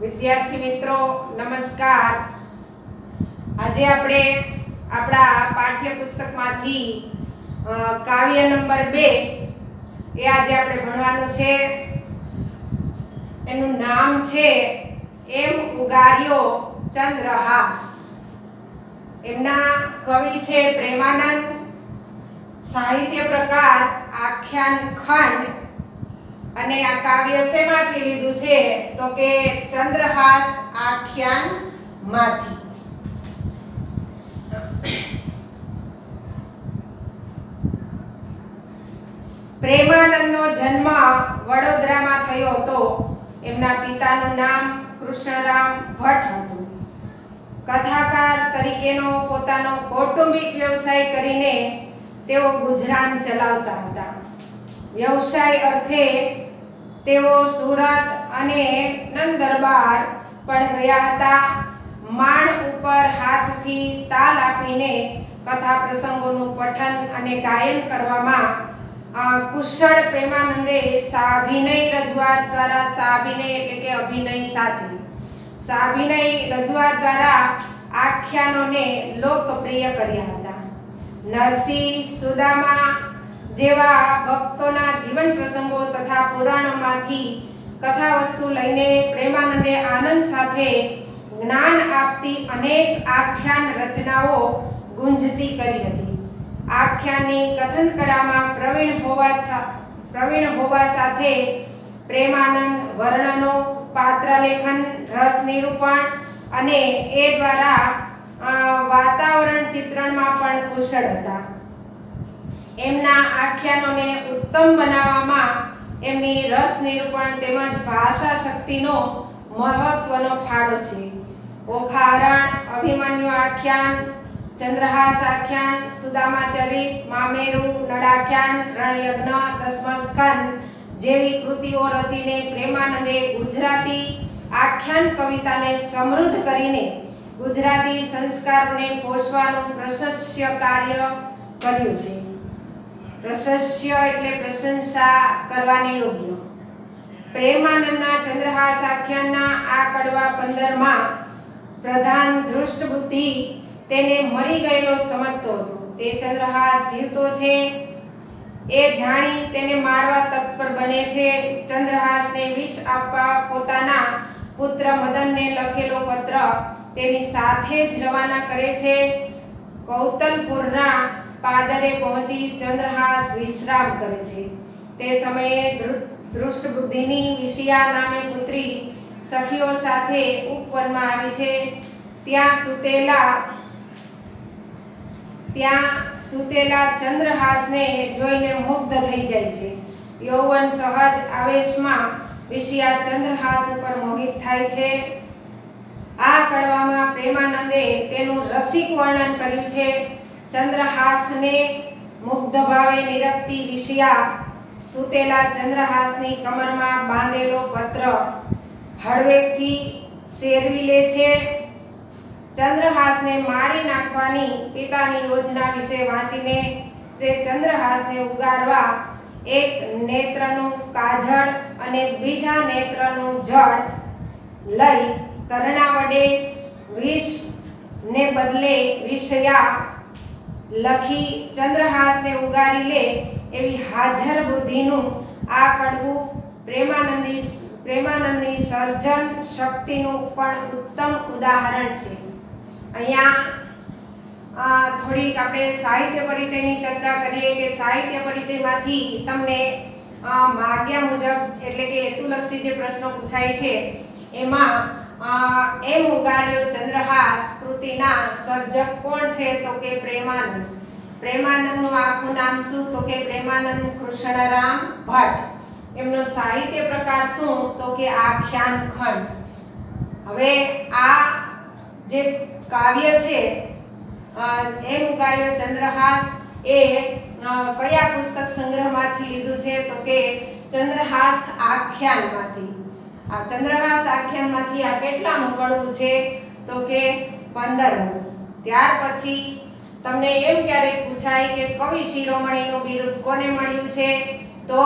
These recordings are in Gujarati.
વિદ્યાર્થી મિત્રો નમસ્કાર। આજે આપણે આપણા પાઠ્યપુસ્તકમાંથી કાવ્ય નંબર 2 એ આજે આપણે ભણવાનું છે। એનું નામ છે એમ ઉગાર્યો ચંદ્રહાસ। એમના કવિ છે પ્રેમાનંદ। સાહિત્ય પ્રકાર આખ્યાન ખંડ। અને આ કાવ્ય શેમાંથી લીધું છે તો કે ચંદ્રહાસ આખ્યાન માંથી। પ્રેમાનંદનો જન્મ વડોદરામાં થયો હતો। એમના પિતાનું નામ કૃષ્ણરામ ભટ્ટ હતું। કથાકાર તરીકેનો પોતાનો કૌટુંબિક વ્યવસાય કરીને તેઓ ગુજરાન ચલાવતા હતા। વ્યવસાય અર્થે તેઓ સુરત અને નંદરબાર પણ ગયા હતા। માણ ઉપર હાથથી તાલ આપીને કથા પ્રસંગોનું પઠન અને ગાયન કરવામાં કુશળ પ્રેમાનંદે સાભિનય રજૂઆત દ્વારા, સાભિનય એટલે કે અભિનય સાથે, સાભિનય રજૂઆત દ્વારા આખ્યાનોને લોકપ્રિય કર્યા હતા। નરસિંહ, સુદામા જેવા ભક્તોના જીવન પ્રસંગો તથા પુરાણોમાંથી કથા વસ્તુ લઈને પ્રેમાનંદે આનંદ સાથે જ્ઞાન આપતી અનેક આખ્યાન રચનાઓ ગુંજતી કરી હતી। આખ્યાનની કથન કળામાં પ્રવીણ હોવા સાથે પ્રેમાનંદ વર્ણનો, પાત્રલેખન, રસ નિરૂપણ અને એ દ્વારા વાતાવરણ ચિત્રણમાં પણ કુશળ હતા। એમના આખ્યાનોને ઉત્તમ બનાવવામાં એમની રસ નિરૂપણ તેમજ ભાષા શક્તિનો મહત્વનો ફાળો છે। ઓખારણ, અભિમન્યુ આખ્યાન, ચંદ્રહાસ આખ્યાન, સુદામા ચરિત, મામેરુ, નળાખ્યાન, રણયજ્ઞ, દસમસ્કંદ જેવી કૃતિઓ રચીને પ્રેમાનંદે ગુજરાતી આખ્યાન કવિતાને સમૃદ્ધ કરીને ગુજરાતી સંસ્કારોને પોષવાનું પ્રશસ્ય કાર્ય કર્યું છે। પ્રશસ્ય એટલે પ્રશંસા કરવાને યોગ્ય। પ્રેમાનંદના ચંદ્રહાસ આખ્યાનના આ કડવા 15માં પ્રધાન ધૃષ્ટ બુદ્ધિ તેને મરી ગયેલો સમજતો હતો। તે ચંદ્રહાસ જીવતો છે એ જાણી તેને મારવા તત્પર બને છે। ચંદ્રહાસને વિષ આપવા પોતાના પુત્ર મદનને લખેલો પત્ર તેની સાથે જ રવાના કરે છે। કૌતલપુરના પાદરે પહોંચી ચંદ્રહાસ વિશ્રામ કરે છે। તે સમયે ધૃષ્ટ બુદ્ધિની વિષયા નામે પુત્રી સખીઓ સાથે ઉપવનમાં આવી છે। ત્યાં સૂતેલા ચંદ્રહાસને જોઈને મુગ્ધ થઈ જાય છે। યૌવન સહજ આવેશમાં વિષયા ચંદ્રહાસ ઉપર મોહિત થાય છે। આ કડવામાં પ્રેમાનંદે તેનું રસિક વર્ણન કર્યું છે। ચંદ્રહાસને મુગ્ધ ભાવે નિરખતી વિષયા સૂતેલા ચંદ્રહાસની કમરમાં બાંધેલો પત્ર હળવેકથી શેરવી લે છે। ચંદ્રહાસને મારી નાખવાની પિતાની યોજના વિશે વાંચીને તે ચંદ્રહાસને ઉગારવા એક નેત્રનું કાજળ અને બીજા નેત્રનું જળ લઈ તરણા વડે વિષને બદલે વિષયા લખી ચંદ્રહાસને ઉગારી લે એવી હાજર બુદ્ધિનું આ કડવું પ્રેમાનંદની સર્જન શક્તિનું પણ ઉત્તમ ઉદાહરણ છે। અહીંયા થોડીક આપણે સાહિત્ય પરિચયની ચર્ચા કરીએ કે સાહિત્ય પરિચયમાંથી તમને માગ્યા મુજબ એટલે કે હેતુલક્ષી જે પ્રશ્નો પૂછાય છે એમાં એમ ઉગાર્યો ચંદ્રહાસ કૃતિના સર્જક કોણ છે તો કે પ્રેમાનંદ। પ્રેમાનંદનું આખું નામ શું તો કે પ્રેમાનંદ કૃષ્ણરામ ભટ્ટ। એમનો સાહિત્ય પ્રકાર શું તો કે આખ્યાન ખંડ। હવે આ જે કાવ્ય છે એમ ઉગાર્યો ચંદ્રહાસ એ કયા પુસ્તક સંગ્રહમાંથી લીધું છે તો કે ચંદ્રહાસ આખ્યાનમાંથી। આ ચંદ્રહાસ આખ્યાનમાંથી આ કેટલામું કડવું છે તો કે 15મું। ત્યાર પછી તમને એમ ક્યારેક પૂછાય કે કવિ શિરોમણીનું બિરુદ કોને મળ્યું છે તો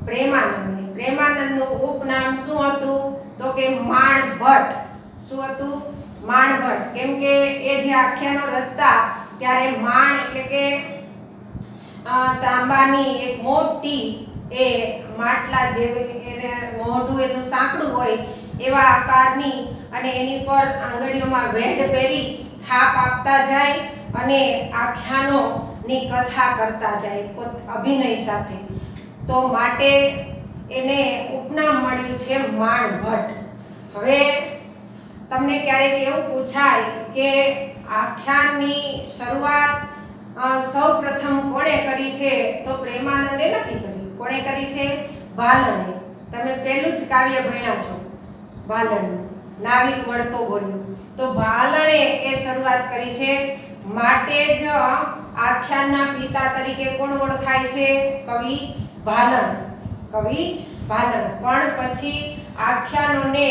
પ્રેમાનંદને। પ્રેમાનંદનું ઉપનામ શું હતું તો તો કે માણભટ્ટ. શું હતું? માણભટ્ટ. કેમ કે એ જે આખ્યાનો રચતા ત્યારે માણ એટલે કે તાંબાની એક મોટી એ માટલા જેવી એને મોઢું એનું સાંકડું હોય એવા આકારની અને એની પર આંગળીઓમાં વેઢ પહેરી થાપ આપતા જાય અને આખ્યાનોની કથા કરતા જાય અભિનય સાથે. તો માટે એને ઉપનામ મળ્યું છે માણભટ્ટ. હવે તમને ક્યારેક એવું પૂછાય કે આખ્યાનની શરૂઆત સૌપ્રથમ કોણે કરી છે? તો પ્રેમાનંદે નથી કરી. કોણે કરી છે? ભાલણે. તમે પહેલું જ કાવ્ય ભણ્યા છો ભાલણનું, નાવિક વળતો બોલ્યો. તો ભાલણે એ શરૂઆત કરી છે. માટે જ આખ્યાનના પિતા તરીકે કોણ ઓળખાય છે? કવિ ભાલણ. કવિ ભાલણ. પણ પછી આખ્યાનોને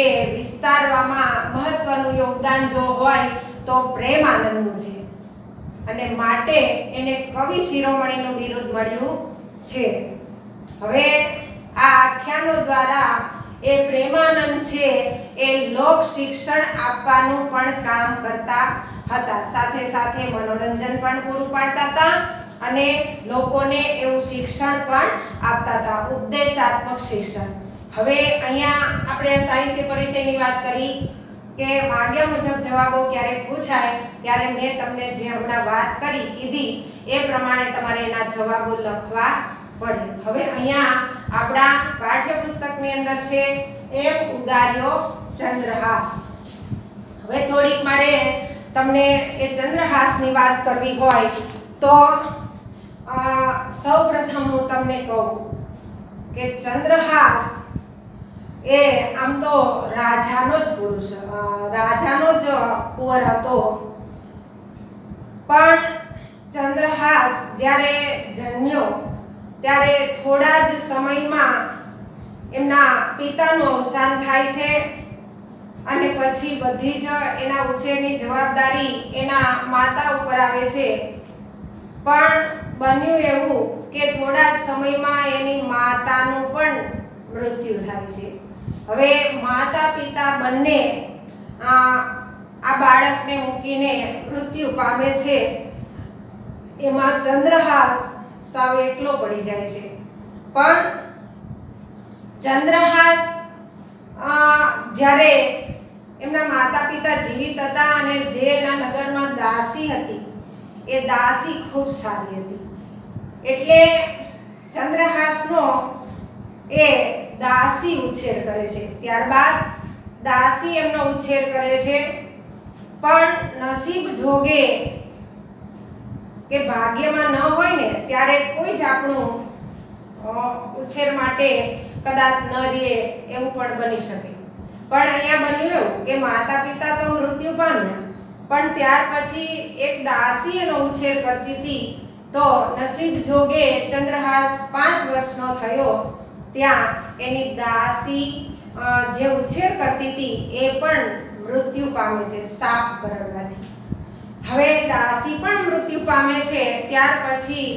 એ વિસ્તારવામાં મહત્વનું યોગદાન જો હોય તો પ્રેમાનંદનું છે અને માટે એને કવિ શિરોમણીનું બિરુદ મળ્યું છે. હવે આ આખ્યાનો દ્વારા એ પ્રેમાનંદ છે એ લોક શિક્ષણ આપવાનું પણ કામ કરતા હતા. સાથે સાથે મનોરંજન પણ પૂરું પાડતા હતા અને લોકોને એવું શિક્ષણ પણ આપતા હતા, ઉપદેશાત્મક શિક્ષણ. હવે અહીંયા આપણે સાહિત્ય પરિચયની વાત કરી કે માગ્યા મુજબ જવાબો ક્યારેક પૂછાય ત્યારે મેં તમને જે હમણાં વાત કરી કીધી એ પ્રમાણે તમારે એના જવાબો લખવા પડે. હવે અહીંયા આપણા પાઠ્યપુસ્તકની અંદર છે એમ ઉગાર્યો ચંદ્રહાસ. હવે થોડીક મારે તમને એ ચંદ્રહાસની વાત કરવી હોય તો સૌપ્રથમ હું તમને કહું કે ચંદ્રહાસ એ આમ તો રાજાનો જ પુરુષ, રાજાનો જ કુંવર હતો. પણ ચંદ્રહાસ જ્યારે જન્મ્યો ત્યારે થોડા જ સમયમાં એમના પિતાનું અવસાન થાય છે અને પછી બધી જ એના ઉછેરની જવાબદારી એના માતા ઉપર આવે છે. પણ બન્યું એવું કે થોડા જ સમયમાં એની માતાનું પણ મૃત્યુ થાય છે. હવે માતા પિતા બંને આ બાળકને મૂકીને મૃત્યુ પામે છે. એમાં ચંદ્રહાસ સાવ એકલો પડી જાય છે. પણ ચંદ્રહાસ જ્યારે એમના માતા પિતા જીવિત હતા અને જે એના નગરમાં દાસી હતી એ દાસી ખૂબ સારી હતી એટલે ચંદ્રહાસનો એ દાસી ઉછેર કરે છે. ત્યારબાદ દાસી એમનો ઉછેર કરે છે. પણ નસીબ જોગે કે ભાગ્યમાં ન હોય ને ત્યારે કોઈ જ આપણું ઉછેર માટે કદાચ ન રહે એવું પણ બની શકે. પણ અહીંયા બન્યું એવું કે માતા પિતા તો મૃત્યુ પામ્યા પણ ત્યાર પછી એક દાસી એનો ઉછેર કરતી હતી. તો નસીબ જોગે ચંદ્રહાસ 5 વર્ષનો થયો ત્યાં એની દાસી જે ઉછેર કરતી હતી એ પણ મૃત્યુ પામે છે સાપ કરડવાથી. હવે દાસી પણ મૃત્યુ પામે છે ત્યાર પછી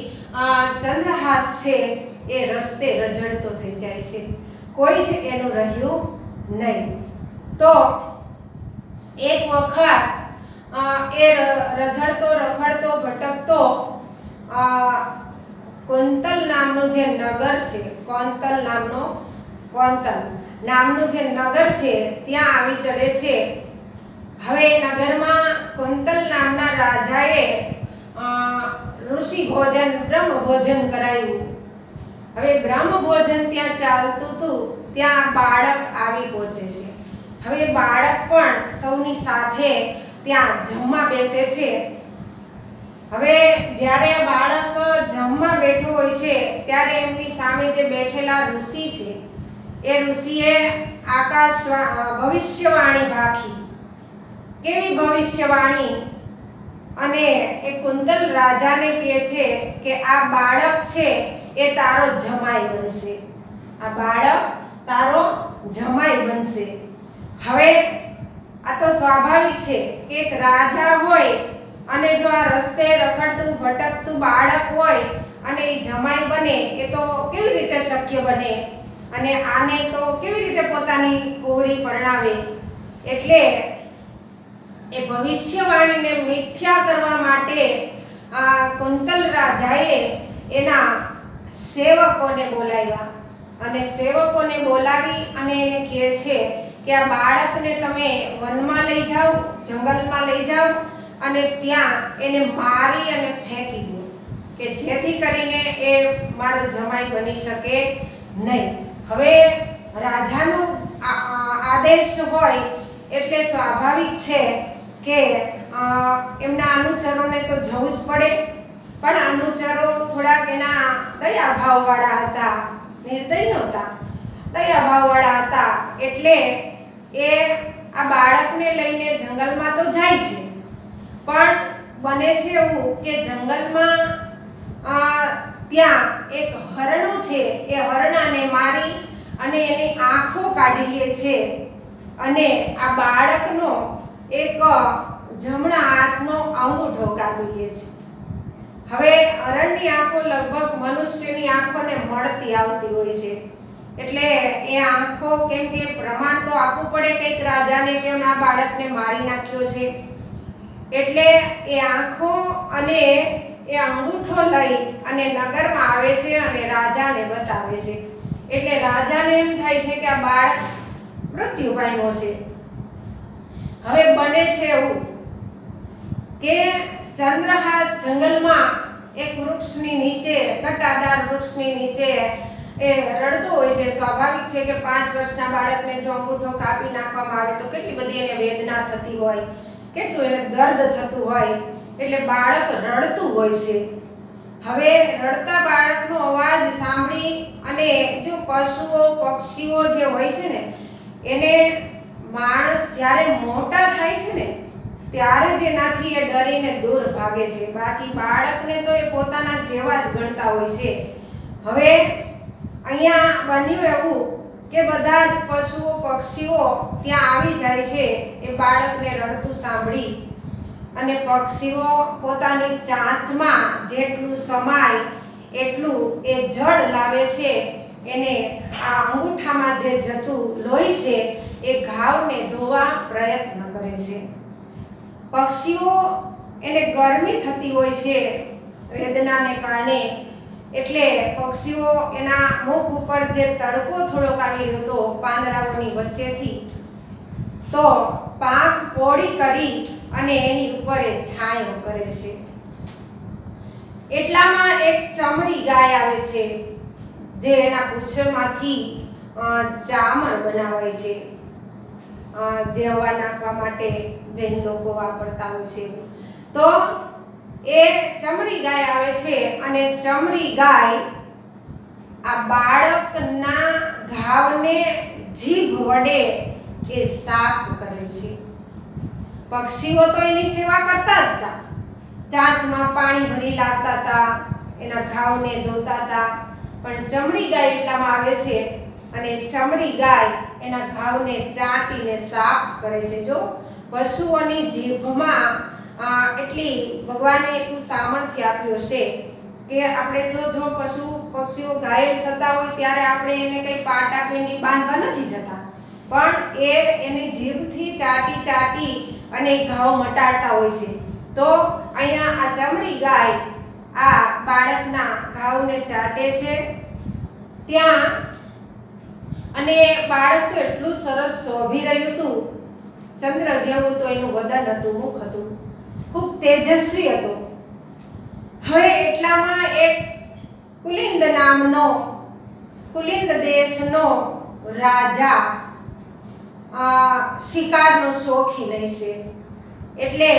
ચંદ્રહાસ છે એ રસ્તે રઝળતો થઈ જાય છે. કોઈ જ એનું રહ્યું નહીં. તો એક વખત એ રઝળતો રખડતો ભટકતો કોંતલ નામનું જે નગર છે, કોંતલ નામનું જે નગર છે ત્યાં આવી ચડે છે. હવે નગરમાં કુંતલ નામના રાજાએ ઋષિ ભોજન બ્રહ્મ ભોજન કરાયું. હવે બ્રહ્મ ભોજન ત્યાં ચાલતું હતું ત્યાં બાળક આવી પહોંચે છે. હવે બાળક પણ સૌની સાથે ત્યાં જમવા બેસે છે. હવે જ્યારે આ બાળક જમવા બેઠો હોય છે ત્યારે એમની સામે જે બેઠેલા ઋષિ છે એ ઋષિએ ભવિષ્યવાણી ભાખી. કેવી ભવિષ્યવાણી? અને એ કુંતલ રાજાને કહે છે કે આ બાળક છે એ તારો જમાઈ બનશે. આ બાળક તારો જમાઈ બનશે. હવે આ તો સ્વાભાવિક છે કે એક રાજા હોય અને જો આ રસ્તે રખડતું ભટકતું બાળક હોય અને એ જમાઈ બને એ તો કેવી રીતે શક્ય બને? અને આને તો કેવી રીતે પોતાની કુંવરી પરણાવે, એટલે એ ભવિષ્યવાણીને મિથ્યા કરવા માટે કુંતલ રાજાએ એના સેવકોને બોલાવ્યા અને સેવકોને બોલાવી અને એને કહે છે કે આ બાળકને તમે વનમાં લઈ જાઓ, જંગલમાં લઈ જાઓ અને ત્યાં એને મારી અને ફેંકી દો કે જેથી કરીને એ મારો જમાઈ બની શકે નહીં. હવે રાજાનો આદેશ હોય એટલે સ્વાભાવિક છે કે એમના અનુચરોને તો જવું જ પડે, પણ અનુચરો થોડાક એના દયાભાવવાળા હતા, નિર્દય નહોતા, દયાભાવવાળા હતા. એટલે એ આ બાળકને લઈને જંગલમાં તો જાય છે, પણ બને છે એવું કે જંગલમાં ત્યાં એક હરણું છે, એ હરણાને મારી અને એની આંખો કાઢી લે છે અને આ બાળકનો એક જમણા હાથનો અંગૂઠો કાપી લે છે. હવે હરણની આંખો લગભગ મનુષ્યની આંખોને મળતી આવતી હોય છે, એટલે એ આંખો કેમ કે પ્રમાણ તો આપવું પડે કંઈક રાજાને કે આ બાળકને મારી નાખ્યો છે, એટલે એ આંખો અને એ અંગૂઠો લઈ અને નગરમાં આવે છે અને રાજાને બતાવે છે. એટલે રાજાને એમ થાય છે કે આ બાળક મૃત્યુ પામ્યો છે. હવે બને છે એવું કે ચંદ્રહાસ જંગલમાં એક વૃક્ષની નીચે, ઘટાદાર વૃક્ષની નીચે એ રડતો હોય છે. સ્વાભાવિક છે કે 5 વર્ષના બાળકને જો અંગૂઠો કાપી નાખવામાં આવે તો કેટલી બધી એને વેદના થતી હોય, કેટલું એને દર્દ થતું હોય, એટલે બાળક રડતું હોય છે. હવે રડતા બાળકનો અવાજ સાંભળી અને જો પશુઓ પક્ષીઓ જે હોય છે ને એને માણસ જ્યારે મોટા થાય છે ને ત્યારે જ એનાથી એ ડરીને દૂર ભાગે છે, બાકી બાળકને તો એ પોતાના જેવા જ ગણતા હોય છે. હવે અહીંયા બન્યું એવું કે બધા જ પશુઓ પક્ષીઓ ત્યાં આવી જાય છે એ બાળકને રડતું સાંભળી, અને પક્ષીઓ પોતાની ચાંચમાં જેટલું સમાય એટલું એ જળ લાવે છે, એને આ અંગૂઠામાં જે જતું લોહી છે એ ઘાવને ધોવા પ્રયત્ન કરે છે. પક્ષીઓ એને ગરમી થતી હોય છે વેદનાને કારણે, એટલે પક્ષીઓ એના મુખ ઉપર જે તડકો થોડોક આવી રહ્યો હતો પાંદડાઓની વચ્ચેથી, તો પાંખ પોળી કરી અને એની ઉપર એ છાંયો કરે છે. એટલામાં એક ચમરી ગાય આવે છે જે એના પૂંછમાંથી ચામર બનાવાય છે, જે હવા નાખવા માટે જૈન લોકો વાપરતા હોય છે. તો એ ચમરી ગાય આવે છે અને ચમરી ગાય આ બાળકના ઘાવને જીભ વડે એ સાફ કરે છે. પક્ષીઓ તો એની સેવા કરતા જ હતા, ચાંચમાં પાણી ભરી લાવતા હતા, એના ઘાવને ધોતા હતા, પણ ચમરી ગાય એટલામાં આવે છે અને ચમરી ગાય એના ઘાવને ચાટીને સાફ કરે છે. જો પશુઓની જીભમાં એટલી ભગવાને એટલું સામર્થ્ય આપ્યું છે કે આપણે તો જો પશુ પક્ષીઓ ઘાયલ થતા હોય ત્યારે આપણે એને કંઈ પાટ આપીને બાંધવા નથી જતા, પણ એ એની જીભથી ચાટી ચાટી અને ઘાવ મટાડતા હોય છે. તો અહીંયા આ ચમરી ગાય આ બાળકના ઘાવને ચાટે છે ત્યાં, અને બાળક તો એટલું સરસ શોભી રહ્યું હતું, ચંદ્ર જેવું તો એનું વદન હતું, મુખ હતું, ખૂબ તેજસ્વી હતું. હવે એટલામાં એક કુલિંદ નામનો, કુલિંદ દેશનો રાજા શિકારનો શોખીન હશે, એટલે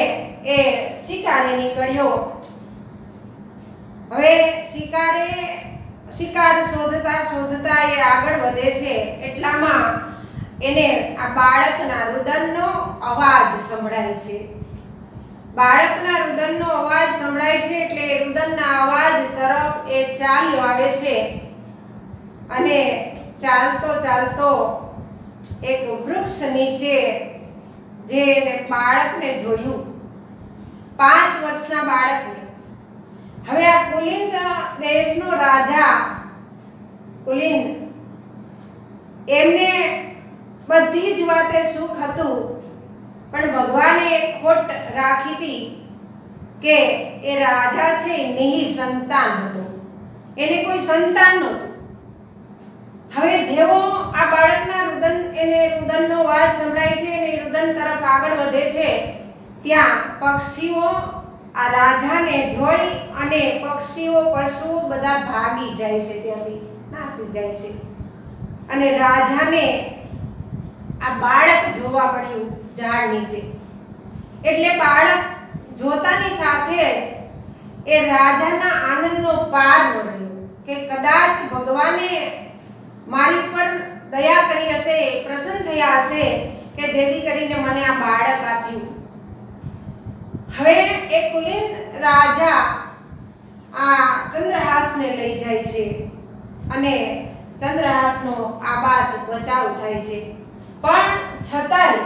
એ શિકારે નીકળ્યો. હવે શિકાર શોધતા શોધતા એ આગળ વધે છે. એટલામાં એને આ બાળકના રુદનનો અવાજ સંભળાય છે. બાળકના રુદનનો અવાજ સંભળાય છે એટલે એ રુદનના અવાજ તરફ એ ચાલ્યો આવે છે, અને ચાલતો ચાલતો એક વૃક્ષ નીચે જે એને બાળકને જોયું, 5 વર્ષના બાળકને. હવે આ કુલિંદ દેશનો રાજા કુલિંદ એમને બધી જ વાતે સુખ હતું, પણ ભગવાને એક ખોટ રાખી હતી કે એ રાજા છે નિસંતાન હતો, એને કોઈ સંતાન નહોતું. હવે જેવો આ બાળકના રુદનનો અવાજ સંભળાય છે અને રુદન તરફ આગળ વધે છે, ત્યાં પક્ષીઓ આ રાજાને જોઈ અને પક્ષીઓ પશુઓ બધા ભાગી જાય છે, ત્યાંથી નાસી જાય છે. અને રાજાને આ બાળક જોવા મળ્યું ઝાડ નીચે. એટલે બાળક જોતાની સાથે એ રાજાના આનંદનો પાર ન રહ્યો કે કદાચ ભગવાને મારી પર દયા કરી હશે, પ્રસન્ન થયા હશે કે જેથી કરીને મને આ બાળક આપ્યું. હવે એ કુલિન રાજા આ ચંદ્રહાસને લઈ જાય છે અને ચંદ્રહાસનો આબાદ બચાવ થાય છે. પણ છતાંય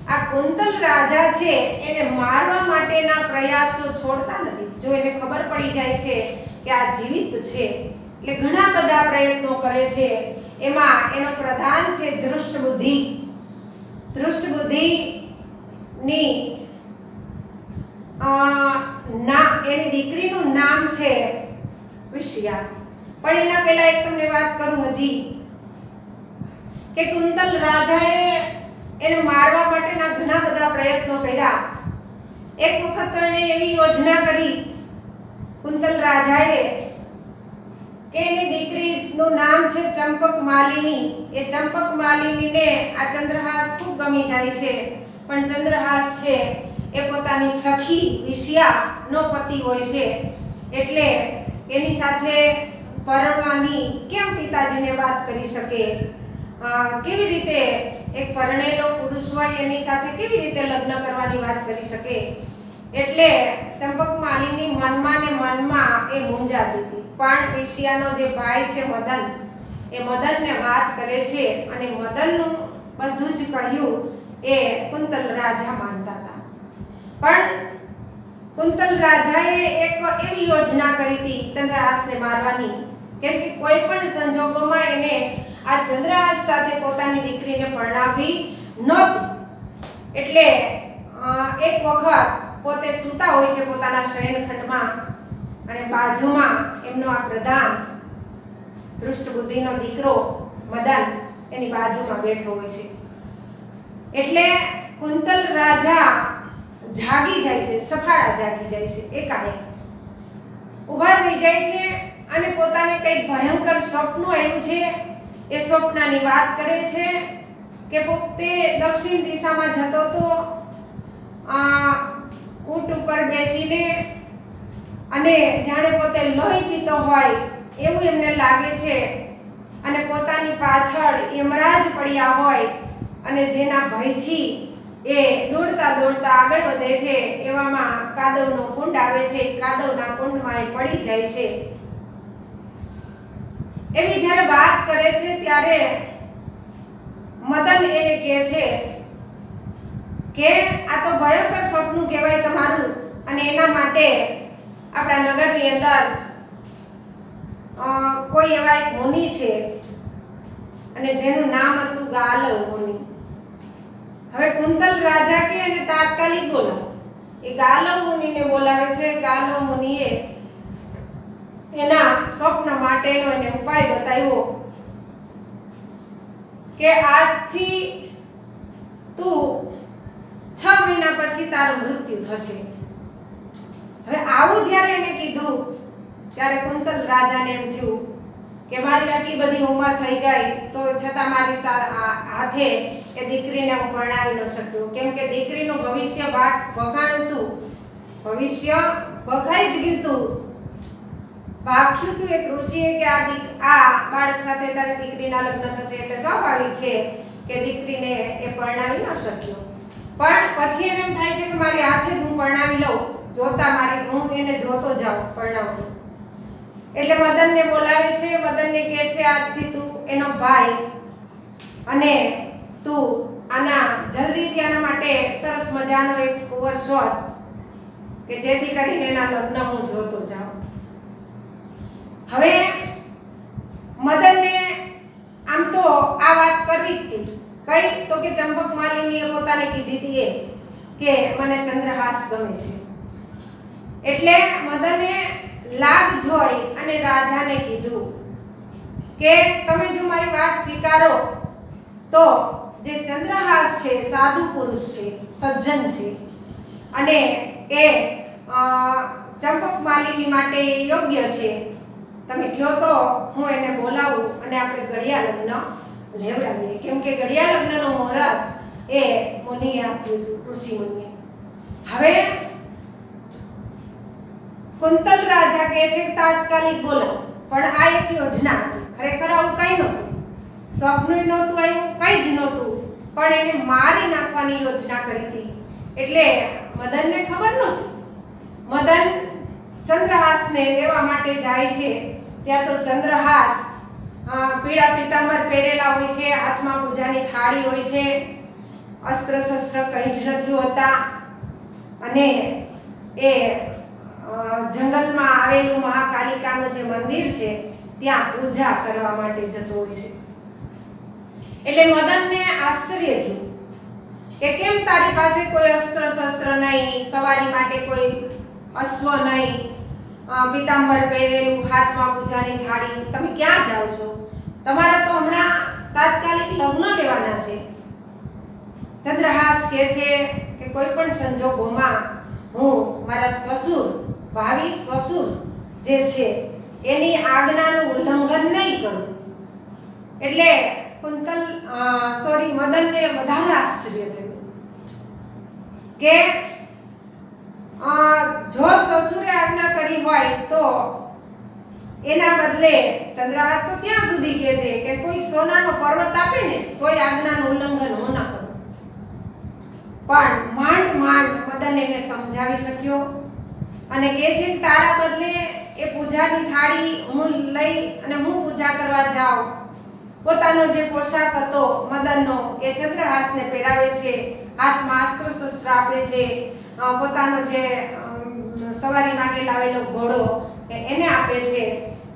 આ કુંતલ રાજા છે એને મારવા માટેના પ્રયાસો છોડતા નથી. જો એને ખબર પડી જાય છે કે આ જીવિત છે એટલે ઘણા બધા પ્રયત્નો કરે છે. એમાં એનો પ્રધાન છે ધૃષ્ટ બુદ્ધિ. ધૃષ્ટ બુદ્ધિની એની દીકરીનું નામ છે વિષ્યા. પણ એના પહેલા એક તમને વાત કરું હજી કે કુંતલ રાજાએ એને મારવા માટેના ઘણા બધા પ્રયત્નો કર્યા. એક વખત એને એવી યોજના કરી કુંતલ રાજાએ કે એની દીકરીનું નામ છે ચંપક માલિની. એ ચંપક માલિનીને આ ચંદ્રહાસ ખૂબ ગમી જાય છે, પણ ચંદ્રહાસ છે એ પોતાની સખી વિષ્યાનો પતિ હોય છે, એટલે એની સાથે પરણવાની કેમ પિતાજીને વાત કરી શકે? કેવી રીતે એક પરણેલો પુરુષ હોય એની સાથે કેવી રીતે લગ્ન કરવાની વાત કરી શકે? એટલે ચંપક માલિની મનમાં ને મનમાં એ મૂંઝાતી હતી. પણ વિષ્યાનો જે ભાઈ છે મદન, એ મદનને વાત કરે છે અને મદનનું બધું જ કહ્યું એ કુંતલ રાજા માનતા હતા. પણ કુંતલ રાજાએ એક એવી યોજના કરી હતી ચંદ્રહાસને મારવાની, કેમ કે કોઈ પણ સંજોગોમાં એને આ ચંદ્રહાસ સાથે પોતાની દીકરીને પરણાવવી નહોતી. એટલે એક વખત પોતે સૂતા હોય છે પોતાના શયનખંડમાં અને બાજુમાં એમનો આ પ્રધાન ધૃષ્ટ બુદ્ધિનો દીકરો મદન એની બાજુમાં બેઠો હોય છે. એટલે કુંતલ રાજા જાગી જાય છે, સફાળા જાગી જાય છે. એકાએક ઊભા થઈ જાય છે અને પોતાને કંઈક ભયંકર સ્વપ્ન આવ્યું છે એ સ્વપ્નની વાત કરે છે કે પોતે દક્ષિણ દિશામાં જતો હતો ઊંટ ઉપર બેસીને, અને જાણે પોતે લોહી પીતો હોય એવું એમને લાગે છે, અને પોતાની પાછળ યમરાજ પડ્યા હોય અને જેના ભયથી એ દોડતા દોડતા આગળ વધે છે. એવામાં કાદવનો કુંડ આવે છે, કાદવના કુંડમાં એ પડી જાય છે. એવી જ્યારે વાત કરે છે ત્યારે મદન એને કહે છે કે આ તો ભયંકર સ્વપ્ન કહેવાય તમારું, અને એના માટે આપણા નગરની અંદર કોઈ એવા એક મુનિ છે અને જેનું નામ હતું ગાલવ મુનિ. હવે કુંતલ રાજા કે અને તાત્કાલિક બોલાવો. એ ગાલવ મુનિને બોલાવે છે. ગાલવ મુનિએ એના સ્વપ્ન માટેનો એને ઉપાય બતાવ્યો કે આજથી તું 6 મહિના પછી તારું મૃત્યુ થશે. હવે આવું જ્યારે એને કીધું ત્યારે કુંતલ રાજાને એમ થયું કે મારી આટલી બધી ઉંમર થઈ ગઈ તો છતાં મારી હાથે એ દીકરીને હું પરણાવી ન શક્યો, કેમ કે દીકરીનું ભવિષ્ય ભગાણું હતું, ભવિષ્ય ભગાઈ જ ગયું હતું. ભાગ્યું હતું એક ઋષિએ કે આ બાળક સાથે તારી દીકરીના લગ્ન થશે, એટલે સ્વાભાવિક છે કે દીકરીને એ પરણાવી ન શક્યો. પણ પછી એને એમ થાય છે કે મારી હાથે જ હું પરણાવી લઉં, હું એને જોતો જાઉં પરણાવતો. એટલે મદનને બોલાવે છે. મદનને કહે છે આજથી તું એનો ભાઈ, અને તું આના જલ્દીથી આના માટે સરસ મજાનો એક કુંવર શોધ કે જેથી કરીને એના લગ્ન હું જોતો જાઉં. હવે મદનને આમ તો આ વાત કરવી જ હતી. કઈ તો કે ચંપકમાલિનીએ પોતાને કીધી હતી કે મને ચંદ્રહાસ ગમે છે. એટલે મદને લાગ જોઈ અને રાજાને કીધું કે તમે જો મારી વાત સ્વીકારો તો જે ચંદ્રહાસ છે સાધુ પુરુષ છે, સજ્જન છે અને એ ચંપકમાલિની માટે યોગ્ય છે. તમે કહો તો હું એને બોલાવું અને આપણે ઘડિયા લગ્ન લેવડાવીએ. કેમ કે ઘડિયા લગ્નનો મુહૂર્ત એ મુનિએ આપ્યું હતું, ઋષિ મુનિએ. હવે કુંતલ રાજા કહે છે કે તાત્કાલિક બોલાવો, પણ આ એક યોજના હતી. ખરેખર આવું કંઈ નહોતું, સ્વપ્ન નહોતું આવ્યું, કંઈ જ નહોતું, પણ એને મારી નાખવાની યોજના કરી હતી. એટલે મદનને ખબર નહોતી. મદન ચંદ્રહાસને લેવા માટે જાય છે. ત્યાં તો ચંદ્રહાસ પીળા પીતાંબર પહેરેલા હોય છે, હાથમાં પૂજાની થાળી હોય છે, અસ્ત્ર શસ્ત્ર કંઈ જ નથી હોતા અને એ જંગલમાં આવેલું મહાકાલિકાનું જે મંદિર છે ત્યાં પૂજા કરવા માટે જતો હોય છે. એટલે મદનને આશ્ચર્ય થયું કે કેમ તારી પાસે કોઈ અસ્ત્ર શસ્ત્ર નહીં, સવારી માટે કોઈ અશ્વ નહીં, પીતાંબર પહેરેલું, હાથમાં પૂજાની થાળી, તમે ક્યાં જાઓ છો? તમારા તો હમણાં તાત્કાલિક લગ્ન લેવાના છે. ચંદ્રહાસ કહે છે કે કોઈ પણ સંજોગોમાં હું મારા શ્વશુર, ભાવિ શ્વશુર જે છે એની આજ્ઞાનું ઉલ્લંઘન નહીં કરું. એટલે મદનને વધારે આશ્ચર્ય થયું કે જો સસુરે આજ્ઞા કરી હોય તો એના બદલે ચંદ્રહાસ તો ત્યાં સુધી કહે છે કે કોઈ સોનાનો પર્વત આપે ને તોય આજ્ઞાનું ઉલ્લંઘન હું ના કરું. પણ માંડ મદન એને સમજાવી શક્યો અને કહે છે કે તારા બદલે એ પૂજાની થાળી હું લઈ અને હું પૂજા કરવા જાઉં. પોતાનો જે પોશાક હતો મદનનો એ ચંદ્રહાસને પહેરાવે છે, હાથમાં અસ્ત્ર શસ્ત્ર આપે છે, પોતાનો જે સવારી માટે લાવેલો ઘોડો એને આપે છે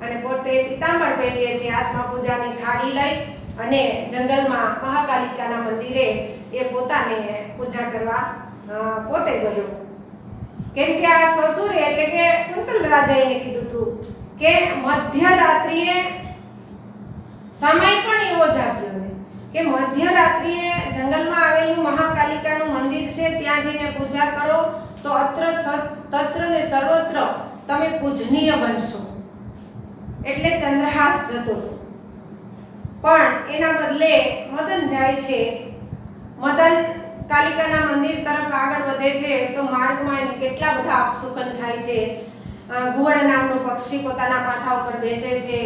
અને પોતે પીતાંબર પહેરીએ છે, હાથમાં પૂજાની થાળી લઈ અને જંગલમાં મહાકાલિકાના મંદિરે એ પોતાને પૂજા કરવા પોતે ગયો. કેમ કે આ સસુરે એટલે કે કુંતલ રાજાએ કીધું હતું કે મધ્યરાત્રિએ સમય પણ એવો જ આપ્યો કે મધ્યરાત્રિએ જંગલમાં આવેલું મહાકાલિકાનું મંદિર છે ત્યાં જઈને પૂજા કરો તો તત્ર ને સર્વત્ર તમે પૂજનીય બનશો. એટલે ચંદ્રહાસ જતો હતો, પણ એના બદલે મદન જાય છે. મદન કાલિકાના મંદિર તરફ આગળ વધે છે તો માર્ગમાં એને કેટલા બધા અપશુકન થાય છે. ઘુવડ નામનું પક્ષી પોતાના માથા ઉપર બેસે છે.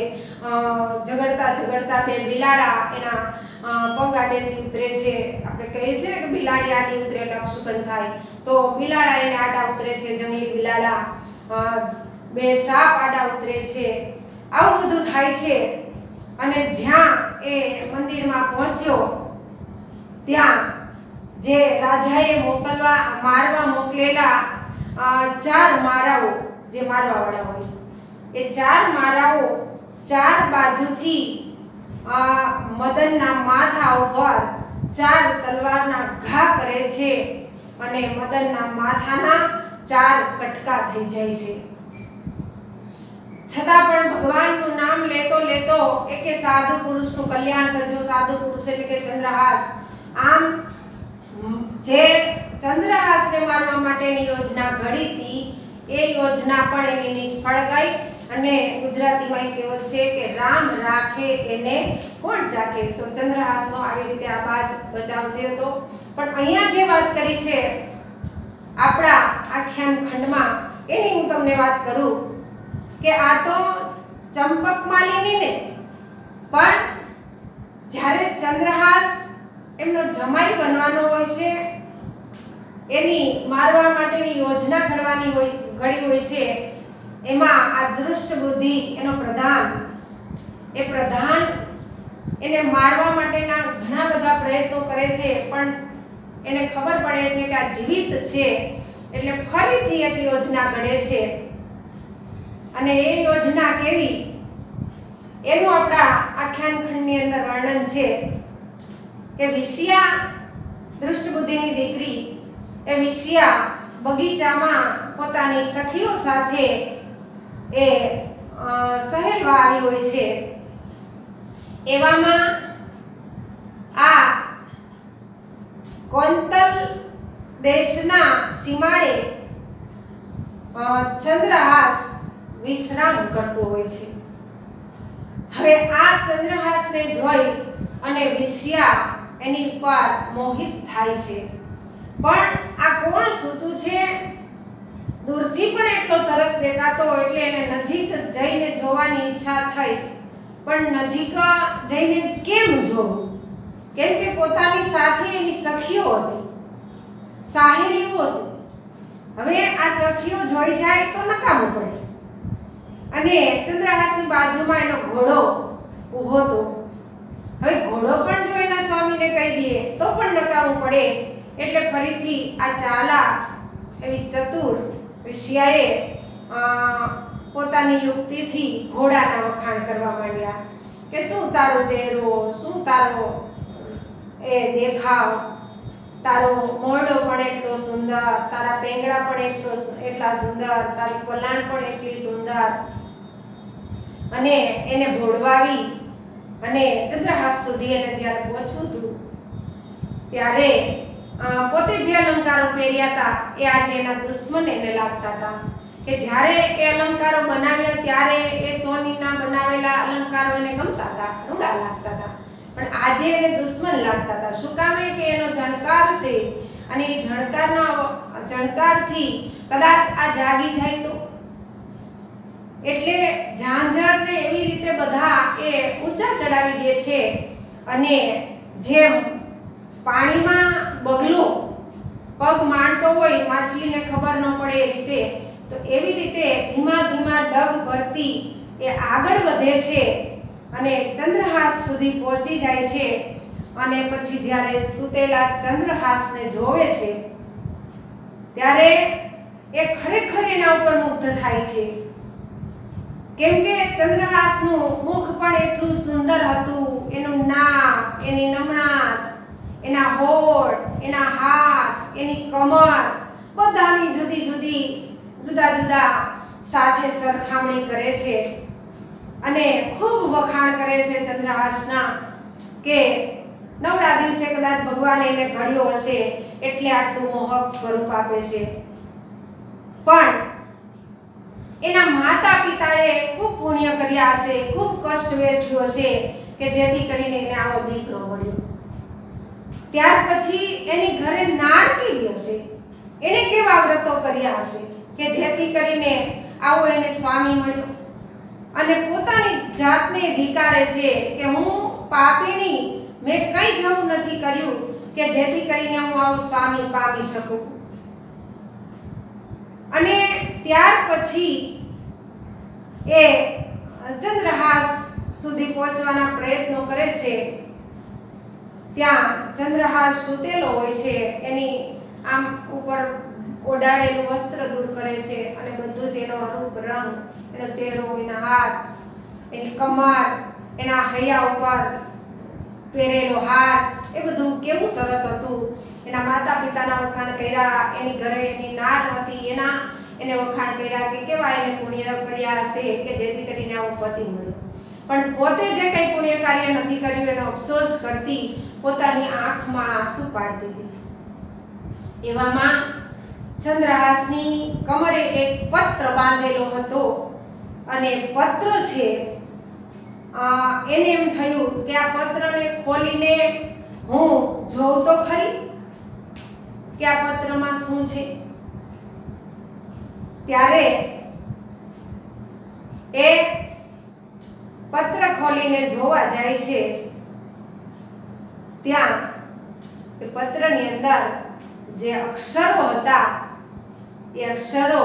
ઝઘડતા બે બિલાડા એના પગ આડેથી ઉતરે છે. આપણે કહીએ છીએ કે બિલાડી આડી ઉતરે એટલે અપશુકન થાય, તો બિલાડા એને આડા ઉતરે છે, જંગલી બિલાડા. બે સાપ આડા ઉતરે છે. આવું બધું થાય છે. અને જ્યાં એ મંદિરમાં પહોંચ્યો ત્યાં જે રાજાએ મારવા મોકલેલા 4 મારાઓ, જે મારવા વાળા હોય એ 4 મારાઓ 4 બાજુથી મદનના માથા ઉપર 4 તલવારના ઘા કરે છે અને મદનના માથાના 4 કટકા થઈ જાય છે. છતાં પણ ભગવાનનું નામ લેતો એકે સાધુ પુરુષનું કલ્યાણ થજો. સાધુ પુરુષ એટલે કે ચંદ્રહાસ. આમ જે ચંદ્રહાસને મારવા માટેની યોજના ઘડી હતી એ યોજના પણ એની નિષ્ફળ ગઈ. અને ગુજરાતીમાં એક કહેવત છે કે રામ રાખે એને કોણ ચાખે. તો ચંદ્રહાસનો આવી રીતે આ બાદ બચાવ થયો હતો. પણ અહીંયા જે વાત કરી છે આપણા આખ્યાન ખંડમાં એની હું તમને વાત કરું કે આ તો ચંપકમાલિની ને, પણ જ્યારે ચંદ્રહાસ એમનો જમાઈ બનવાનો હોય છે, એની મારવા માટેની યોજના ઘડી હોય છે, એમાં આ દુષ્ટ બુદ્ધિ એનો પ્રધાન એને મારવા માટેના ઘણા બધા પ્રયત્નો કરે છે, પણ એને ખબર પડે છે કે આ જીવિત છે એટલે ફરીથી એક યોજના ઘડે છે. અને એ યોજના કેવી એનું આપણા આખ્યાનખંડની અંદર વર્ણન છે કે વિષયા દૃષ્ટબુદ્ધિની દીકરી એ વિષયા બગીચામાં પોતાની સખીઓ સાથે એ સહેલવા આવી હોય છે। એવામાં આ કોંતલ દેશના સીમાડે ચંદ્રહાસ વિશ્રામ કરતો હોય છે। હવે આ ચંદ્રહાસને જોઈ અને વિષયા એની ઉપર મોહિત થાય છે। પણ આ કોણ સૂતું છે? દૂરથી પણ એટલો સરસ દેખાતો એટલે એને નજીક જઈને જોવાની ઈચ્છા થઈ, પણ નજીક જઈને કેમ જોવું? કેમ કે પોતાની સાથે એની સખીઓ હતી, સાહેલીઓ હતી। હવે આ સખીઓ જોઈ જાય તો નકામું પડે, અને ચંદ્રહાસની બાજુમાં એનો ઘોડો ઊભો હતો। હવે ઘોડો પણ જો એના સ્વામીને કહી દે તો પણ નકામું પડે, એટલે ફરીથી આ ચાલાક એવી ચતુર વિષયાએ પોતાની યુક્તિથી ઘોડાના વખાણ કરવા માંડ્યા કે શું તારો ચહેરો, શું તારો એ દેખાવ, તારો મોરડો પણ એટલો સુંદર, તારા પેંગડા પણ એટલા સુંદર, તારી પલાણ પણ એટલી સુંદર। અને એને ભોળવાવી અને ચંદ્રહાસ સુધી એને જ્યારે પહોંચવું હતું ત્યારે પોતે જે અલંકારો પહેર્યા હતા એ આજે એના દુશ્મન એને લાગતા હતા કે જ્યારે એ અલંકારો બનાવ્યા ત્યારે એ સોનીના બનાવેલા અલંકારો એને ગમતા હતા, રૂડા લાગતા હતા, પણ આજે એને દુશ્મન લાગતા હતા। શું કામે કે એનો ઝણકાર છે, અને એ ઝણકારથી કદાચ આ જાગી જાય તો, એટલે ઝાંઝરને એવી રીતે બધા એ ઊંચા ચડાવી દે છે। અને જેમ પાણીમાં બગલો પગ માંડતો હોય, માછલીને ખબર ન પડે એ રીતે, તો એવી રીતે ધીમા ધીમા ડગ ભરતી એ આગળ વધે છે અને ચંદ્રહાસ સુધી પહોંચી જાય છે। અને પછી જ્યારે સૂતેલા ચંદ્રહાસને જોવે છે ત્યારે એ ખરેખર એના ઉપર મુગ્ધ થાય છે, કેમ કે ચંદ્રહાસનું મુખ પણ એટલું સુંદર હતું, એનું નાક, એની નમણાસ, એના હોઠ, એના હાથ, એની કમર, બધાની જુદી જુદી જુદા જુદા સાથે સરખામણી કરે છે અને ખૂબ વખાણ કરે છે ચંદ્રહાસના કે નવરા દિવસે કદાચ ભગવાને એને ઘડ્યો હશે એટલે આટલું મોહક સ્વરૂપ આપે છે। પણ એના માતા પિતાએ ખૂબ પુણ્ય કર્યા હશે, ખૂબ કષ્ટ વેઠ્યું હશે કે જેથી કરીને એને આવો દીકરો મળ્યો। ત્યાર પછી એની ઘરે નાર કેવી હશે, એને કેવા વ્રતો કર્યા હશે કે જેથી કરીને આવો એને સ્વામી મળ્યો, અને પોતાની જાતને ધિકારે છે કે હું પાપીની, મેં કંઈ જવું નથી કર્યું કે જેથી કરીને હું આવો સ્વામી પામી શકું। અને ત્યાર પછી એ ચંદ્રહાસ સુધી પહોંચવાના પ્રયત્નો કરે છે। ત્યાં ચંદ્રહાસ સૂતેલો હોય છે, એની આમ ઉપર ઓઢાડેલું વસ્ત્ર દૂર કરે છે અને બધું જ એનો રૂપ રંગ, એનો ચહેરો, એના હાથ, એની કમર, એના હૈયા ઉપર પહેરેલો હાર, એ બધું કેવું સરસ હતું। એના માતા પિતાના વખાણ કર્યા, એની ઘરે એની નાર હતી એને વખાણ કર્યા કે કેવા એને પુણ્ય કર્યા હશે કે જેથી કરીને આવો પતિ મળ્યો, પણ પોતે જે કંઈ પુણ્ય કાર્ય નથી કર્યું એનો અફસોસ કરતી, પોતાની આંખમાં આંસુ પાડતી હતી। એવામાં ચંદ્રહાસની કમરે એક પત્ર બાંધેલો હતો, અને પત્ર છે એને એમ થયું કે આ પત્રને ખોલીને હું જોઉં તો ખરી કે આ પત્રમાં શું છે। ત્યારે એ પત્ર ખોલીને જોવા જાય છે, ત્યાં એ પત્રની અંદર જે અક્ષરો હતા એ અક્ષરો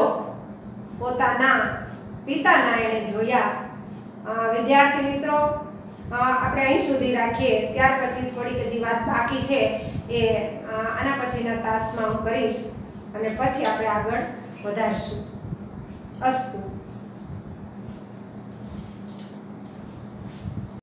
પોતાના પિતાના એને જોયા। વિદ્યાર્થી મિત્રો, આપણે અહીં સુધી રાખીએ, ત્યાર પછી થોડીક હજી વાત બાકી છે એ આના પછીના તાસમાં હું કરીશ અને પછી આપણે આગળ વધારશું। અસ્તુ।